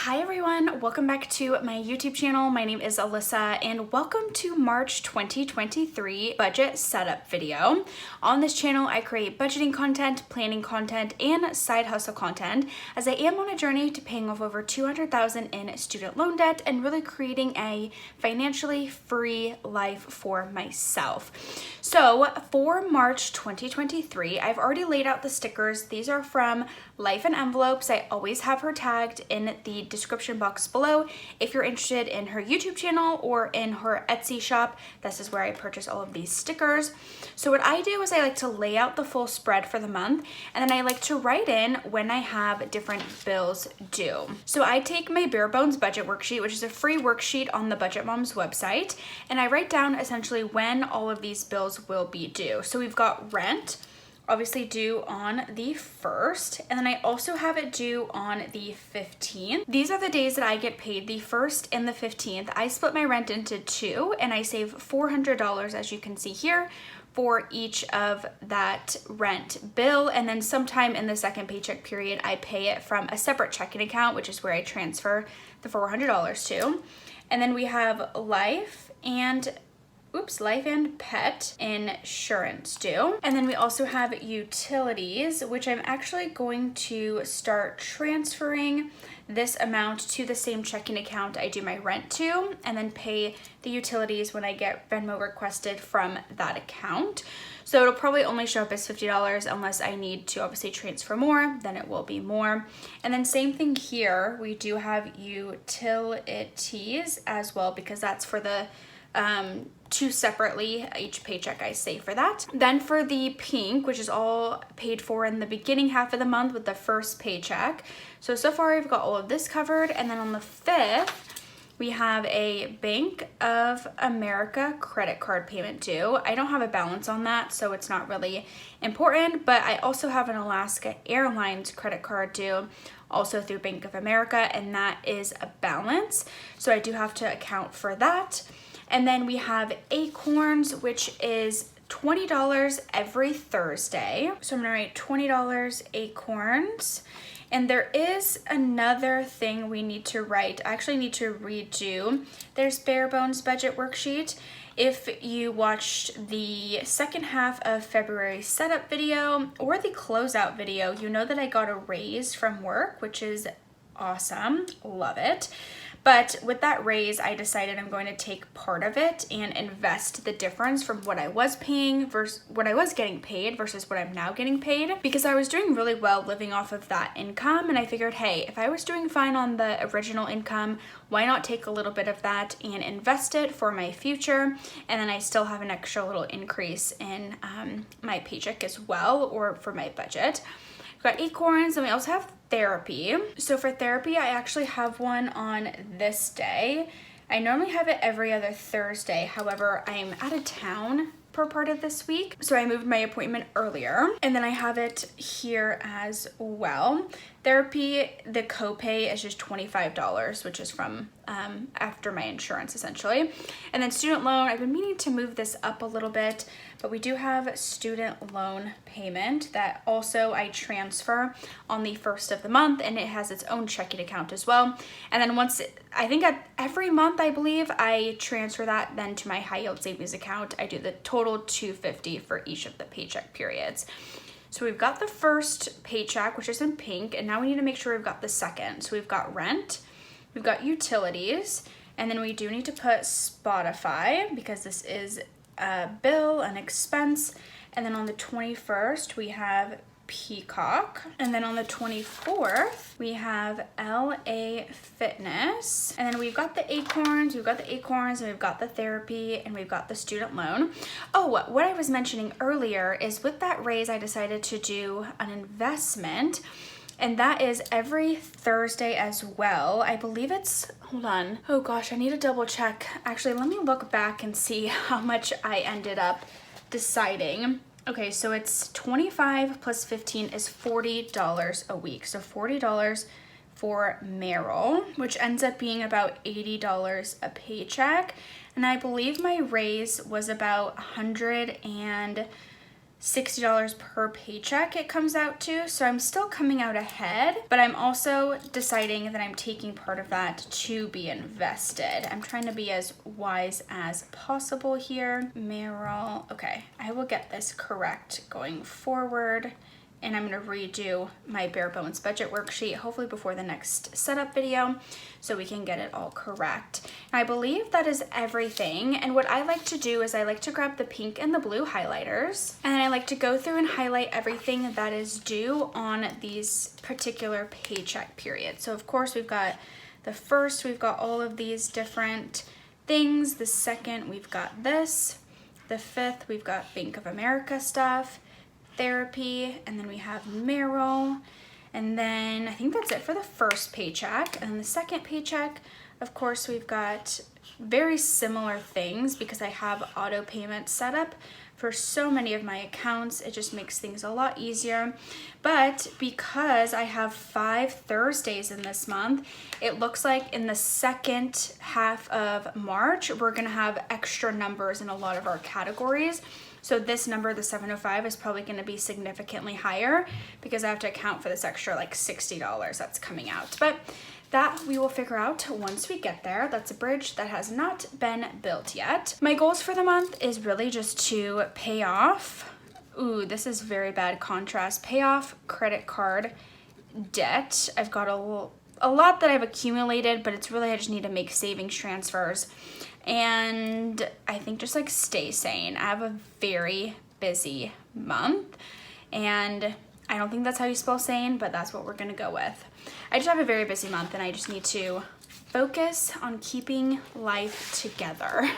Hi everyone, welcome back to my YouTube channel. My name is Alyssa and welcome to March 2023 budget setup video. On this channel, I create budgeting content, planning content, and side hustle content as I am on a journey to paying off over $200,000 in student loan debt and really creating a financially free life for myself. So for March 2023, I've already laid out the stickers. These are from Life in Envelopes. I always have her tagged in the description box below. If you're interested in her YouTube channel or in her Etsy shop, this is where I purchase all of these stickers. So what I do is I like to lay out the full spread for the month, and then I like to write in when I have different bills due. So I take my bare bones budget worksheet, which is a free worksheet on the Budget Moms website, and I write down essentially when all of these bills will be due. So we've got rent, obviously due on the 1st, and then I also have it due on the 15th. These are the days that I get paid, the 1st and the 15th. I split my rent into two and I save $400, as you can see here, for each of that rent bill, and then sometime in the second paycheck period I pay it from a separate checking account, which is where I transfer the $400 to. And then we have life and pet insurance due. And then we also have utilities, which I'm actually going to start transferring this amount to the same checking account I do my rent to, and then pay the utilities when I get Venmo requested from that account. So it'll probably only show up as $50 unless I need to obviously transfer more, then it will be more. And then same thing here, we do have utilities as well, because that's for the two separately, each paycheck I save for that. Then for the pink, which is all paid for in the beginning half of the month with the first paycheck. So far I've got all of this covered. And then on the 5th, we have a Bank of America credit card payment due. I don't have a balance on that, so it's not really important, but I also have an Alaska Airlines credit card due, also through Bank of America, and that is a balance. So I do have to account for that. And then we have Acorns, which is $20 every Thursday. So I'm gonna write $20 Acorns. And there is another thing we need to write. I actually need to redo. There's bare bones budget worksheet. If you watched the second half of February setup video or the closeout video, you know that I got a raise from work, which is awesome, love it. But with that raise, I decided I'm going to take part of it and invest the difference from what I was paying versus what I was getting paid versus what I'm now getting paid, because I was doing really well living off of that income. And I figured, hey, if I was doing fine on the original income, why not take a little bit of that and invest it for my future? And then I still have an extra little increase in my paycheck as well, or for my budget. We've got Acorns, and we also have therapy. So for therapy, I actually have one on this day. I normally have it every other Thursday. However, I'm out of town for part of this week, so I moved my appointment earlier, and then I have it here as well. Therapy, the copay is just $25, which is from after my insurance essentially. And then student loan, I've been meaning to move this up a little bit, but we do have student loan payment that also I transfer on the 1st of the month, and it has its own checking account as well. And then every month, I believe, I transfer that then to my high yield savings account. I do the total $250 for each of the paycheck periods. So we've got the first paycheck, which is in pink, and now we need to make sure we've got the second. So we've got rent, we've got utilities, and then we do need to put Spotify because this is a bill, an expense. And then on the 21st, we have Peacock. And then on the 24th, we have LA Fitness. And then we've got the Acorns, and we've got the therapy, and we've got the student loan. Oh, what I was mentioning earlier is with that raise, I decided to do an investment, and that is every Thursday as well. I believe it's, hold on. Oh gosh, I need to double check. Actually, let me look back and see how much I ended up deciding. Okay, so it's 25 plus 15 is $40 a week. So $40 for Merrill, which ends up being about $80 a paycheck. And I believe my raise was about $160 $60 per paycheck it comes out to. So I'm still coming out ahead, but I'm also deciding that I'm taking part of that to be invested. I'm trying to be as wise as possible here. Merrill, okay, I will get this correct going forward. And I'm gonna redo my bare bones budget worksheet, hopefully before the next setup video, so we can get it all correct. And I believe that is everything. And what I like to do is I like to grab the pink and the blue highlighters, and then I like to go through and highlight everything that is due on these particular paycheck periods. So of course we've got the first, we've got all of these different things. The second, we've got this. The fifth, we've got Bank of America stuff, therapy, and then we have Merrill, and then I think that's it for the first paycheck. And then the second paycheck, of course, we've got very similar things because I have auto payment set up for so many of my accounts. It just makes things a lot easier. But because I have 5 Thursdays in this month, it looks like in the second half of March, we're gonna have extra numbers in a lot of our categories. So this number, the 705, is probably gonna be significantly higher because I have to account for this extra like $60 that's coming out. But that we will figure out once we get there. That's a bridge that has not been built yet. My goals for the month is really just to pay off, ooh, this is very bad contrast, pay off credit card debt. I've got a lot that I've accumulated, but it's really, I just need to make savings transfers. And I think just like stay sane. I have a very busy month, and I don't think that's how you spell sane, but that's what we're gonna go with. I just have a very busy month, and I just need to focus on keeping life together.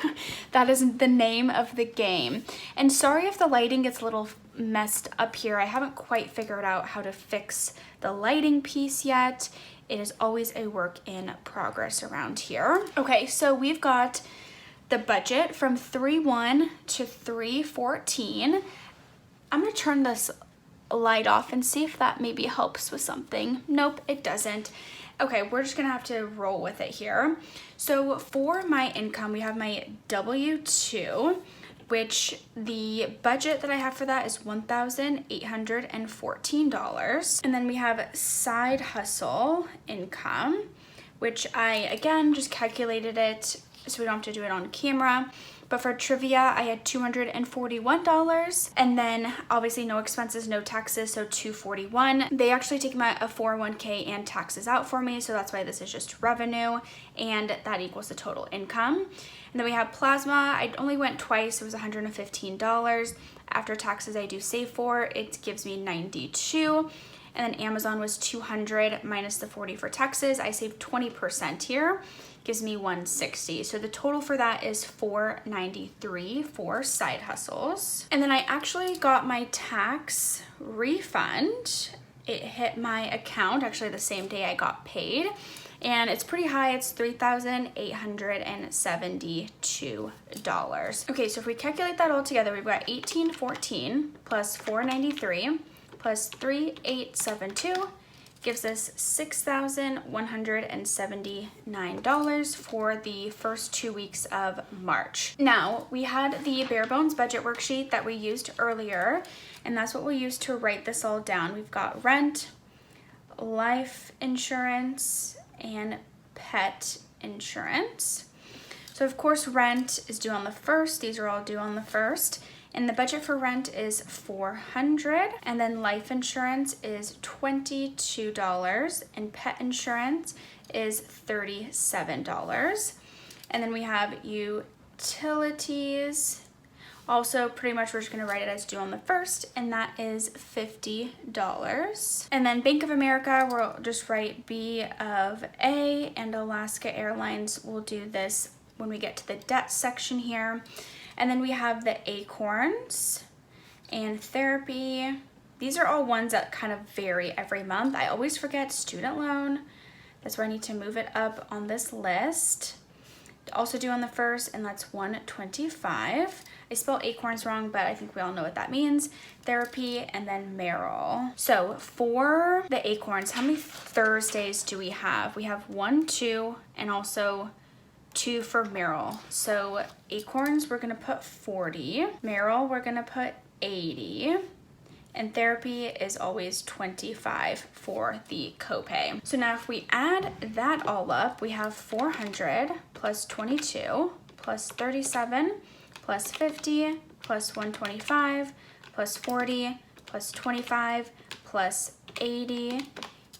That is the name of the game. And sorry if the lighting gets a little messed up here. I haven't quite figured out how to fix the lighting piece yet. It is always a work in progress around here. Okay, so we've got the budget from 3/1 to 3/14. I'm gonna turn this light off and see if that maybe helps with something. Nope, it doesn't. Okay, we're just gonna have to roll with it here. So for my income, we have my W-2, which the budget that I have for that is $1,814. And then we have side hustle income, which I, again, just calculated it so we don't have to do it on camera. But for trivia, I had $241. And then obviously no expenses, no taxes, so $241. They actually take my a 401k and taxes out for me, so that's why this is just revenue, and that equals the total income. And then we have plasma. I only went twice, it was $115. After taxes I do save for, it gives me 92. And then Amazon was 200 minus the 40 for taxes. I saved 20% here, gives me 160. So the total for that is 493 for side hustles. And then I actually got my tax refund. It hit my account actually the same day I got paid, and it's pretty high. It's $3,872. Okay, so if we calculate that all together, we've got 1814 plus 493 plus 3872 gives us $6,179 for the first 2 weeks of March. Now, we had the bare bones budget worksheet that we used earlier, and that's what we used to write this all down. We've got rent, life insurance, and pet insurance. So of course, rent is due on the 1st. These are all due on the 1st. And the budget for rent is $400, and then life insurance is $22, and pet insurance is $37. And then we have utilities. Also, pretty much we're just gonna write it as due on the 1st, and that is $50. And then Bank of America, we'll just write B of A, and Alaska Airlines, we'll do this when we get to the debt section here. And then we have the acorns and therapy. These are all ones that kind of vary every month. I always forget student loan. That's where I need to move it up on this list. Also due on the 1st, and that's $125. I spelled acorns wrong, but I think we all know what that means. Therapy, and then Merrill. So for the acorns, how many Thursdays do we have? We have 1, 2, and also 2 for Merrill. So acorns, we're gonna put 40. Merrill, we're gonna put $80. And therapy is always $25 for the copay. So now if we add that all up, we have 400 plus 22 plus 37 plus 50 plus 125 plus 40 plus 25 plus 80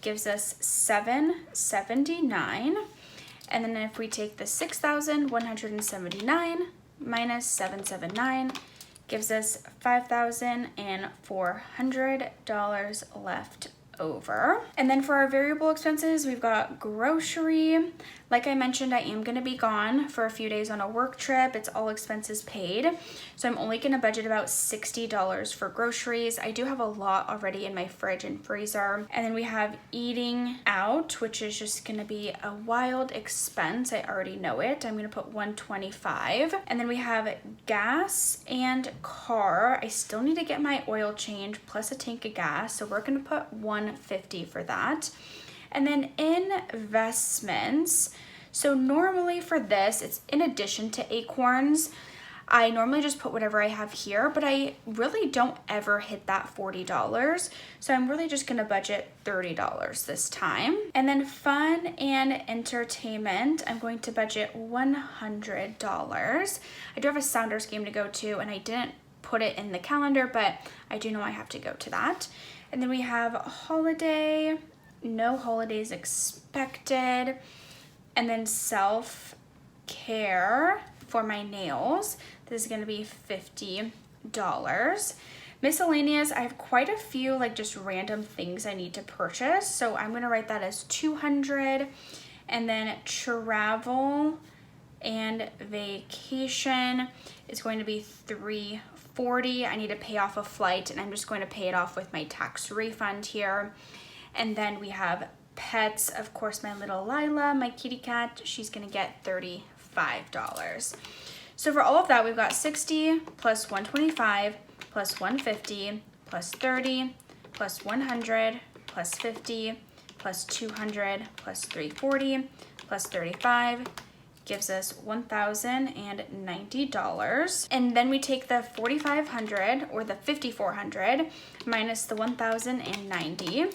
gives us 779. And then if we take the 6,179 minus 779, gives us $5,400 left over. And then for our variable expenses, we've got grocery. Like I mentioned, I am going to be gone for a few days on a work trip. It's all expenses paid. So I'm only going to budget about $60 for groceries. I do have a lot already in my fridge and freezer. And then we have eating out, which is just going to be a wild expense. I already know it. I'm going to put $125. And then we have gas and car. I still need to get my oil change plus a tank of gas. So we're going to put $150 for that. And then investments. So normally for this, it's in addition to Acorns. I normally just put whatever I have here, but I really don't ever hit that $40. So I'm really just gonna budget $30 this time. And then fun and entertainment, I'm going to budget $100. I do have a Sounders game to go to, and I didn't put it in the calendar, but I do know I have to go to that. And then we have a holiday, no holidays expected. And then self-care for my nails. This is gonna be $50. Miscellaneous, I have quite a few like just random things I need to purchase. So I'm gonna write that as $200. And then travel and vacation is going to be $340. I need to pay off a flight, and I'm just going to pay it off with my tax refund here. And then we have pets, of course, my little Lila, my kitty cat, she's gonna get $35. So for all of that, we've got 60 plus 125 plus 150 plus 30 plus 100 plus 50 plus 200 plus 340 plus 35 gives us $1,090. And then we take the 4,500 or the 5,400 minus the 1,090,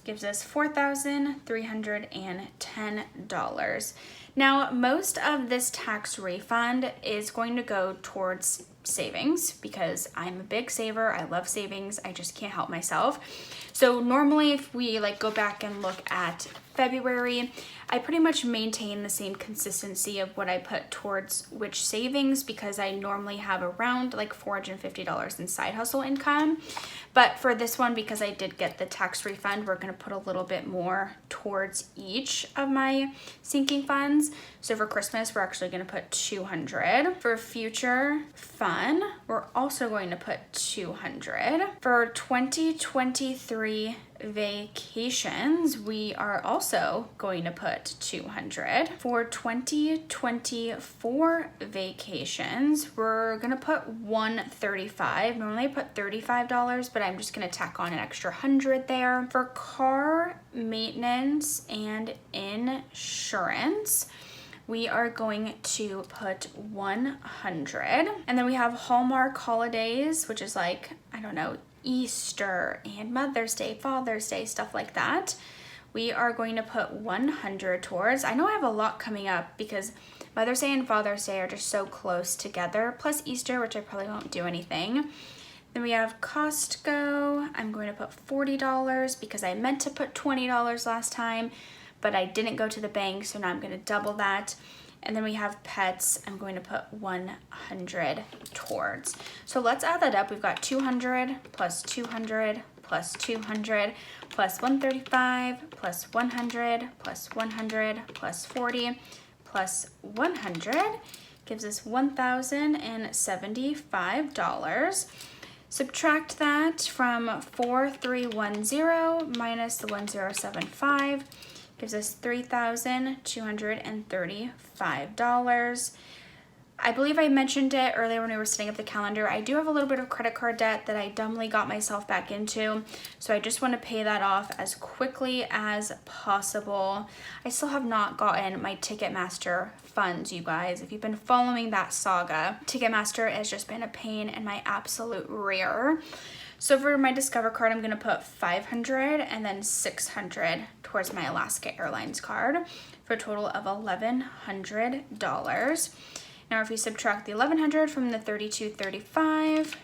gives us $4,310. Now, most of this tax refund is going to go towards savings because I'm a big saver. I love savings. I just can't help myself. So normally if we like go back and look at February, I pretty much maintain the same consistency of what I put towards which savings because I normally have around like $450 in side hustle income. But for this one, because I did get the tax refund, we're gonna put a little bit more towards each of my sinking funds. So for Christmas, we're actually gonna put $200. For future fun, we're also going to put $200. For 2023 vacations, we are also going to put $200. For 2024 vacations, we're gonna put $135. Normally I put $35, but I'm just gonna tack on an extra $100 there. For car maintenance and insurance, we are going to put $100. And then we have Hallmark holidays, which is like, I don't know, Easter and Mother's Day, Father's Day, stuff like that. We are going to put $100 towards. I know I have a lot coming up because Mother's Day and Father's Day are just so close together, plus Easter, which I probably won't do anything. Then we have Costco. I'm going to put $40 because I meant to put $20 last time, but I didn't go to the bank, so now I'm gonna double that. And then we have pets. I'm going to put $100 towards. So let's add that up. We've got 200 plus 200 plus 200 plus 135 plus 100 plus 100 plus 40 plus 100 gives us $1,075. Subtract that from 4,310 minus the 1,075. Gives us $3,235. I believe I mentioned it earlier when we were setting up the calendar. I do have a little bit of credit card debt that I dumbly got myself back into, so I just want to pay that off as quickly as possible. I still have not gotten my Ticketmaster funds, you guys. If you've been following that saga, Ticketmaster has just been a pain in my absolute rear. So for my Discover card, I'm gonna put $500 and then $600 towards my Alaska Airlines card for a total of $1,100. Now if we subtract the $1,100 from the $3,235,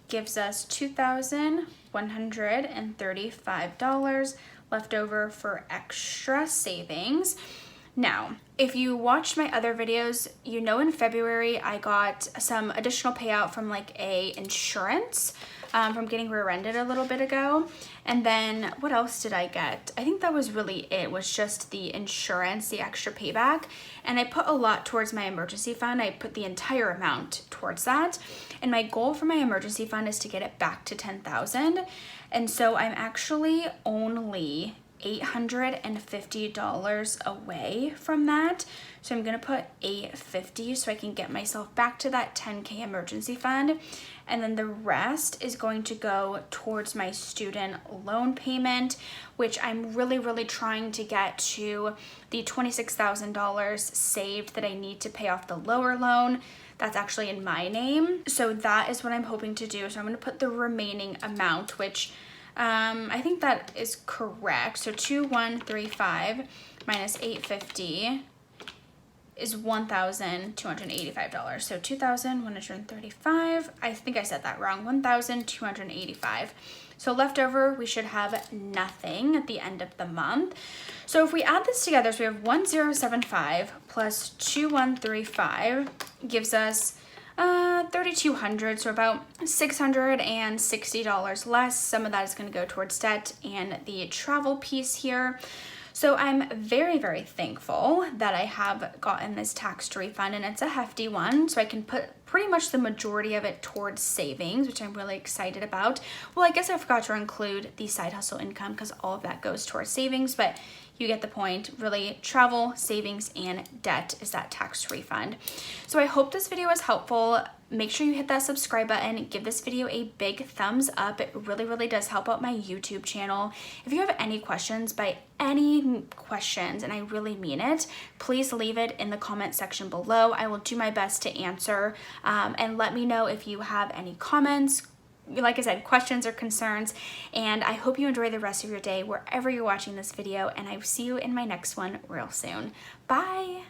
gives us $2,135 left over for extra savings. Now, if you watched my other videos, you know in February I got some additional payout from like a insurance from getting rear-ended a little bit ago. And then what else did I get? I think that was really it, was just the insurance, the extra payback. And I put a lot towards my emergency fund. I put the entire amount towards that. And my goal for my emergency fund is to get it back to $10,000. And so I'm actually only $850 away from that. So I'm gonna put $850 so I can get myself back to that 10K emergency fund. And then the rest is going to go towards my student loan payment, which I'm really trying to get to the $26,000 saved that I need to pay off the lower loan. That's actually in my name. So that is what I'm hoping to do. So I'm gonna put the remaining amount, which I think that is correct. So 2,135 minus 850 is $1,285. So 2,135, I think I said that wrong, 1,285. So left over, we should have nothing at the end of the month. So if we add this together, so we have 1,075 plus 2,135 gives us 3,200, so about $660 less. Some of that is going to go towards debt and the travel piece here. So I'm very thankful that I have gotten this tax refund, and it's a hefty one, so I can put pretty much the majority of it towards savings, which I'm really excited about. Well, I guess I forgot to include the side hustle income because all of that goes towards savings, but you get the point. Really, travel, savings, and debt is that tax refund. So I hope this video was helpful. Make sure you hit that subscribe button, give this video a big thumbs up. It really does help out my YouTube channel. If you have any questions, and I really mean it, please leave it in the comment section below. I will do my best to answer, and let me know if you have any comments, like I said, questions or concerns, and I hope you enjoy the rest of your day wherever you're watching this video, and I will see you in my next one real soon. Bye!